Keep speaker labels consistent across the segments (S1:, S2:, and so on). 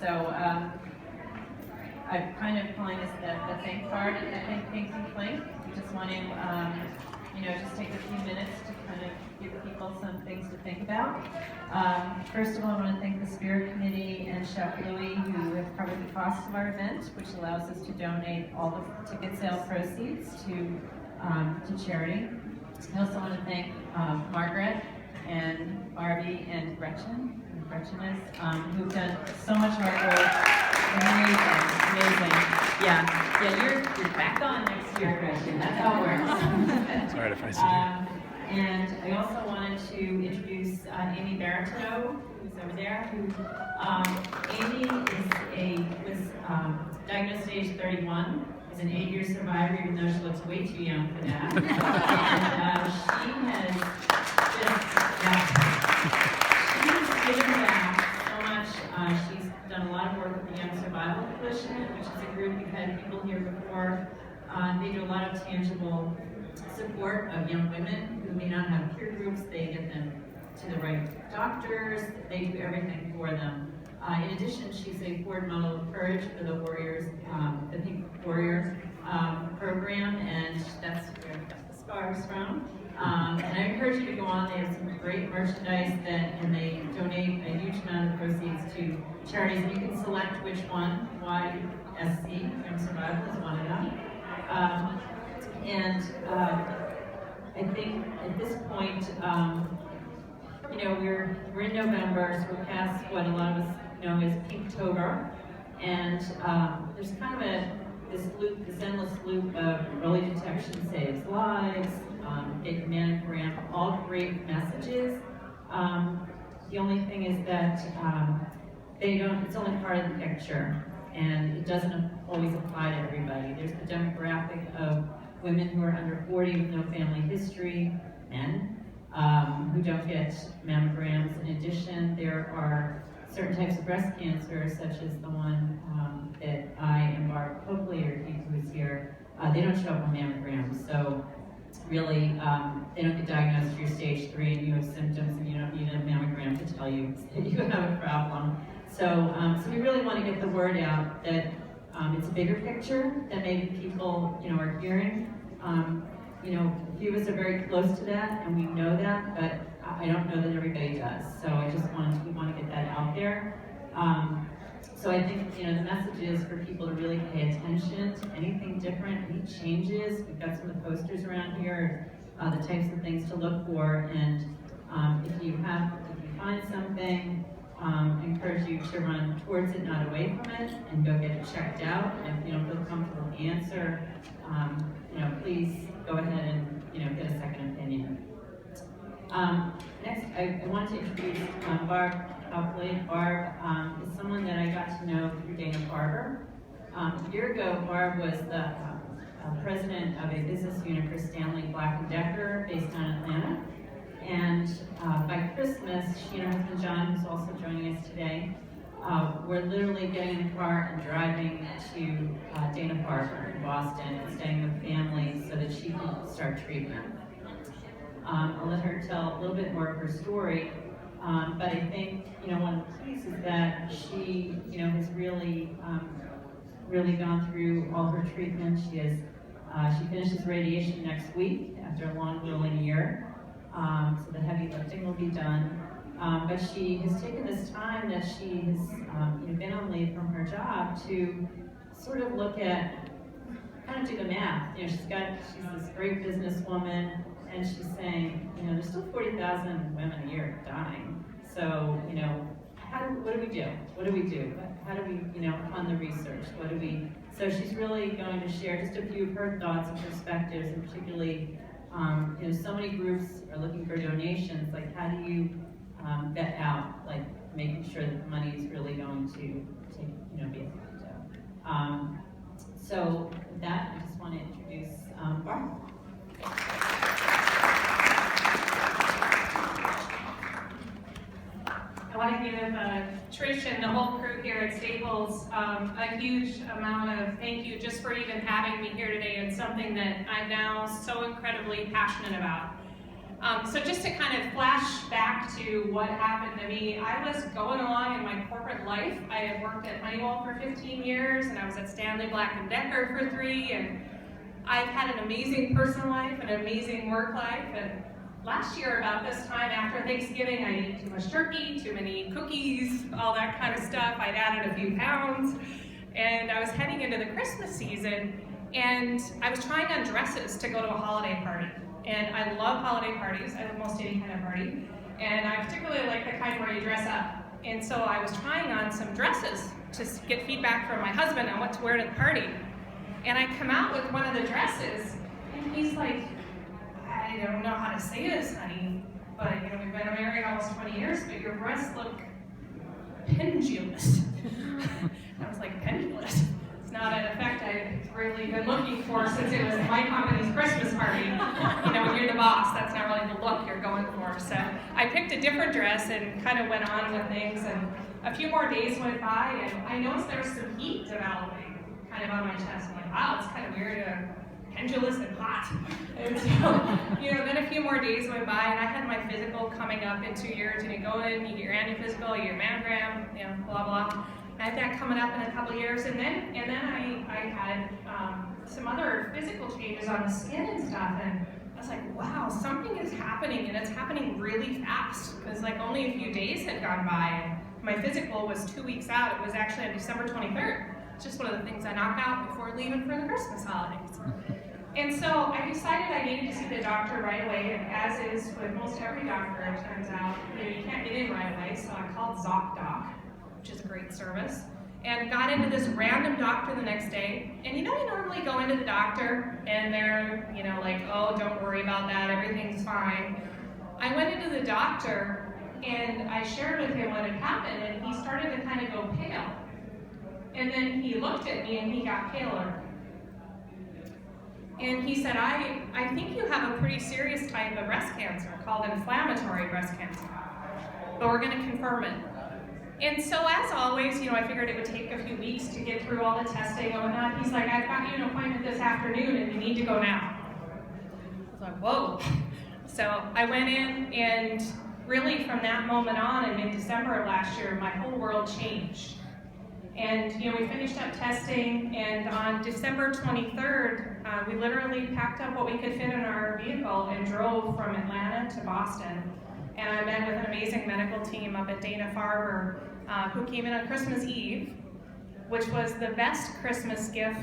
S1: So I'm kind of calling this the thank card at the Clink. We just want to, just take a few minutes to kind of give people some things to think about. First of all, I want to thank the Spirit Committee and Chef Louie, who have covered the cost of our event, which allows us to donate all the ticket sale proceeds to charity. I also want to thank Margaret and Barbie and Gretchen who've done so much hard work. Amazing. Yeah, you're back on next year, Gretchen. That's how it works.
S2: It's alright if I see you.
S1: And I also wanted to introduce Amy Baratow, who's over there. Amy was diagnosed at age 31. Is an 8-year survivor, even though she looks way too young for that. And she has just, she's given back so much. She's done a lot of work with the Young Survival Coalition, which is a group we've had people here before. They do a lot of tangible support of young women who may not have peer groups. They get them to the right doctors. They do everything for them. In addition, she's a forward model of courage for the Warriors, the Pink Warrior program, and that's where we got the scarves from. And I encourage you to go on. They have some great merchandise and they donate a huge amount of proceeds to charities. And you can select which one. YSC, Young Survival, is one of them. I think at this point, we're in November, so we're past what a lot of us know as Pinktober, and there's kind of this endless loop of early detection saves lives, take a mammogram, all great messages. The only thing is that it's only part of the picture, and it doesn't always apply to everybody. There's the demographic of women who are under 40 with no family history, men, who don't get mammograms. In addition, there are certain types of breast cancer, such as the one that I and Barb Copley, who is here, they don't show up on mammograms. So really, they don't get diagnosed if you're stage 3 and you have symptoms and you don't need a mammogram to tell you that you have a problem. So we really want to get the word out that it's a bigger picture that maybe people, are hearing. A few of us are very close to that, and we know that, but I don't know that everybody does. So we want to get that out there. So I think, the message is for people to really pay attention to anything different, any changes. We've got some of the posters around here, the types of things to look for, and if you find something, I encourage you to run towards it, not away from it, and go get it checked out. And if you don't feel comfortable with the answer, please go ahead and get a second opinion. Next, I want to introduce Barb Copley. Barb is someone that I got to know through Dana-Farber. A year ago, Barb was the president of a business unit for Stanley Black & Decker based on Atlanta. And by Christmas, she and her husband John, who's also joining us today, were literally getting in the car and driving to Dana-Farber in Boston and staying with family so that she could start treatment. I'll let her tell a little bit more of her story, but I think one of the keys is that she has really gone through all her treatment. She finishes radiation next week after a long grueling year. So the heavy lifting will be done. But she has taken this time that she has been on leave from her job to sort of look at, kind of do the math. She's this great businesswoman, and she's saying, there's still 40,000 women a year dying. So, what do we do? What do we do? How do we, fund the research? So she's really going to share just a few of her thoughts and perspectives, and particularly, so many groups are looking for donations. Like, how do you vet out, like, making sure that the money is really going to be effective. So with that, I just want to introduce Barb.
S3: I want to give Trish and the whole crew here at Staples a huge amount of thank you just for even having me here today. It's something that I'm now so incredibly passionate about. So just to kind of flash back to what happened to me, I was going along in my corporate life. I had worked at Honeywell for 15 years, and I was at Stanley Black & Decker for 3, and I've had an amazing personal life, an amazing work life, and last year about this time after Thanksgiving, I ate too much turkey, too many cookies, all that kind of stuff. I'd added a few pounds, and I was heading into the Christmas season, and I was trying on dresses to go to a holiday party. And I love holiday parties. I love most any kind of party. And I particularly like the kind where you dress up. And so I was trying on some dresses to get feedback from my husband on what to wear to the party. And I come out with one of the dresses, and he's like, I don't know how to say this, honey, but we've been married almost 20 years, but your breasts look pendulous. I was like, pendulous? It's not an effect I've really been looking for since it was my company's Christmas party. When you're the boss, that's not really the look you're going for. So I picked a different dress and kind of went on with things, and a few more days went by, and I noticed there was some heat developing kind of on my chest. I'm like, wow, it's kind of weird, pendulous and hot. And so, then a few more days went by, and I had my physical coming up in 2 years, and you go in, you get your anti-physical, you get your mammogram, blah, blah. I had that coming up in a couple years, and then I had some other physical changes on the skin and stuff, and I was like, wow, something is happening, and it's happening really fast, because only a few days had gone by, and my physical was 2 weeks out. It was actually on December 23rd. It's just one of the things I knocked out before leaving for the Christmas holidays. And so I decided I needed to see the doctor right away, and as is with most every doctor, it turns out, you can't get in right away, so I called ZocDoc, which is a great service, and got into this random doctor the next day. And you normally go into the doctor, and they're, like, oh, don't worry about that, everything's fine. I went into the doctor, and I shared with him what had happened, and he started to kind of go pale. And then he looked at me, and he got paler. And he said, I think you have a pretty serious type of breast cancer called inflammatory breast cancer, but we're going to confirm it. And so as always, I figured it would take a few weeks to get through all the testing and whatnot. He's like, I've got you an appointment this afternoon, and you need to go now. I was like, whoa. So I went in, and really from that moment on, in mid-December of last year, my whole world changed. And we finished up testing, and on December 23rd, we literally packed up what we could fit in our vehicle and drove from Atlanta to Boston. And I met with an amazing medical team up at Dana-Farber who came in on Christmas Eve, which was the best Christmas gift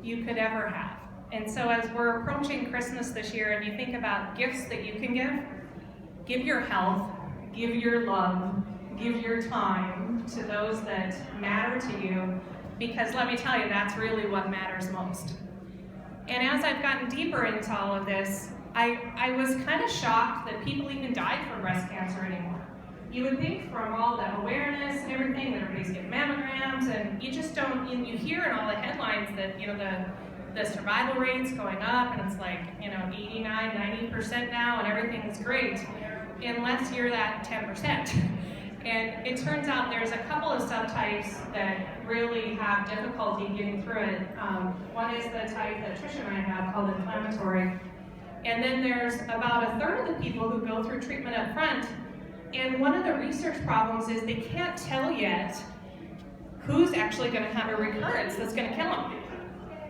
S3: you could ever have. And so as we're approaching Christmas this year, and you think about gifts that you can give your health, give your love, give your time to those that matter to you, because let me tell you, that's really what matters most. And as I've gotten deeper into all of this, I was kind of shocked that people even died from breast cancer anymore. You would think from all the awareness and everything that everybody's getting mammograms, and you just don't, you hear in all the headlines that, the survival rate's going up, and it's like, 89, 90% now, and everything's great, unless you're that 10%. And it turns out there's a couple of subtypes that really have difficulty getting through it. One is the type that Tricia and I have called inflammatory. And then there's about a third of the people who go through treatment up front. And one of the research problems is they can't tell yet who's actually going to have a recurrence that's going to kill them.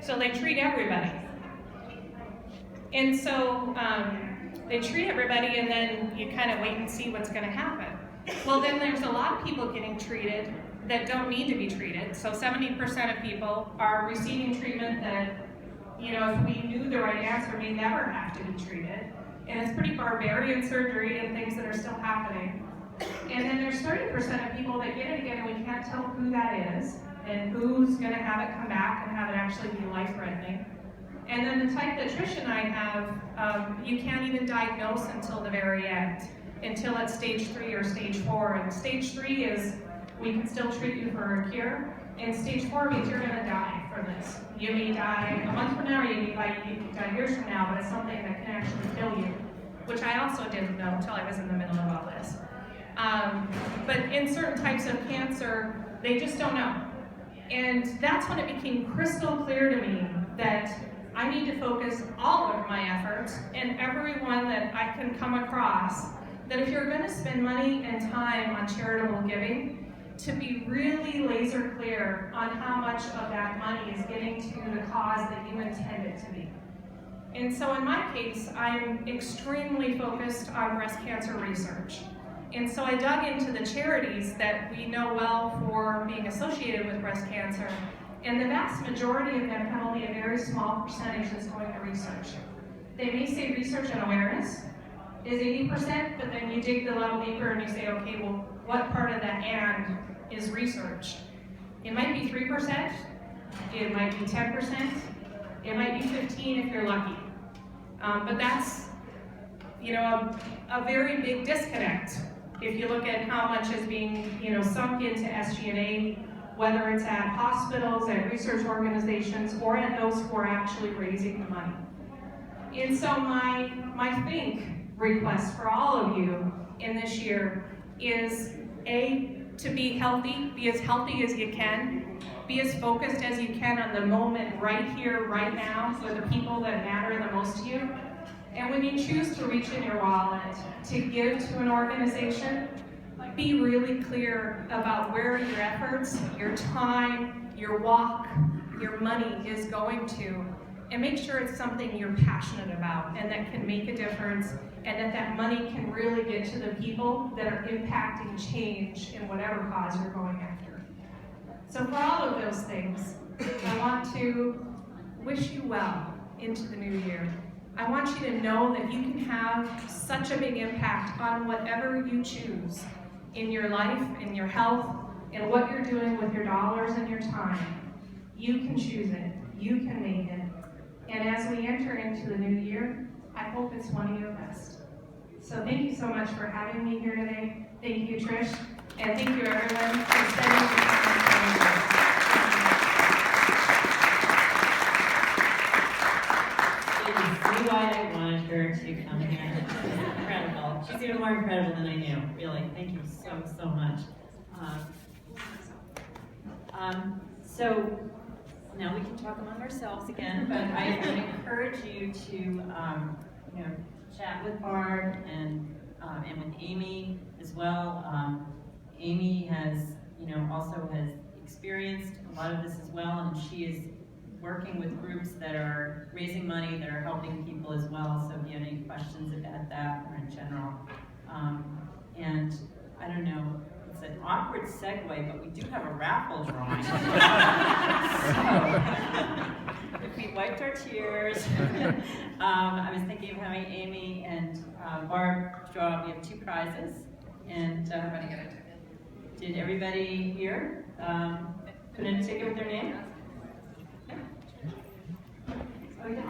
S3: So they treat everybody. And so they treat everybody, and then you kind of wait and see what's going to happen. Well, then there's a lot of people getting treated that don't need to be treated. So 70% of people are receiving treatment that, if we knew the right answer, we never have to be treated. And it's pretty barbarian surgery and things that are still happening. And then there's 30% of people that get it again, and we can't tell who that is and who's going to have it come back and have it actually be life-threatening. And then the type that Tricia and I have, you can't even diagnose until the very end, until it's stage 3 or stage 4. And stage 3 is we can still treat you for a cure, and stage 4 means you're going to die from this. You may die a month from now, or you may die years from now, but it's something that can actually kill you, which I also didn't know until I was in the middle of all this. But in certain types of cancer, they just don't know. And that's when it became crystal clear to me that I need to focus all of my efforts and everyone that I can come across, that if you're going to spend money and time on charitable giving, to be really laser clear on how much of that money is getting to the cause that you intend it to be. And so in my case, I'm extremely focused on breast cancer research. And so I dug into the charities that we know well for being associated with breast cancer, and the vast majority of them have only a very small percentage that's going to research. They may say research and awareness is 80%, but then you dig the level deeper and you say, okay, well, what part of that "and" is research? It might be 3%, it might be 10%, it might be 15% if you're lucky. But that's, a very big disconnect if you look at how much is being, sunk into SG&A, whether it's at hospitals, at research organizations, or at those who are actually raising the money. And so my think request for all of you in this year is to be healthy, be as healthy as you can, be as focused as you can on the moment right here, right now, for the people that matter the most to you. And when you choose to reach in your wallet to give to an organization, be really clear about where your efforts, your time, your walk, your money is going to, and make sure it's something you're passionate about and that can make a difference, and that money can really get to the people that are impacting change in whatever cause you're going after. So for all of those things, I want to wish you well into the new year. I want you to know that you can have such a big impact on whatever you choose in your life, in your health, and what you're doing with your dollars and your time. You can choose it. You can make it. And as we enter into the new year, I hope it's one of your best. So thank you so much for having me here today. Thank you, Trish. And thank you, everyone, for spending your time with me.
S1: See why I wanted her to come here. She's incredible. She's even more incredible than I knew, really. Thank you so much. So now we can talk among ourselves again, but I would encourage you to chat with Barb and with Amy as well. Amy has also has experienced a lot of this as well, and she is working with groups that are raising money, that are helping people as well. So if you have any questions about that or in general. And I don't know, it's an awkward segue, but we do have a raffle drawing. So if we wiped our tears, I was thinking of having Amy and Barb draw. We have 2 prizes. And did everybody here put in a ticket with their name? Oh, yeah.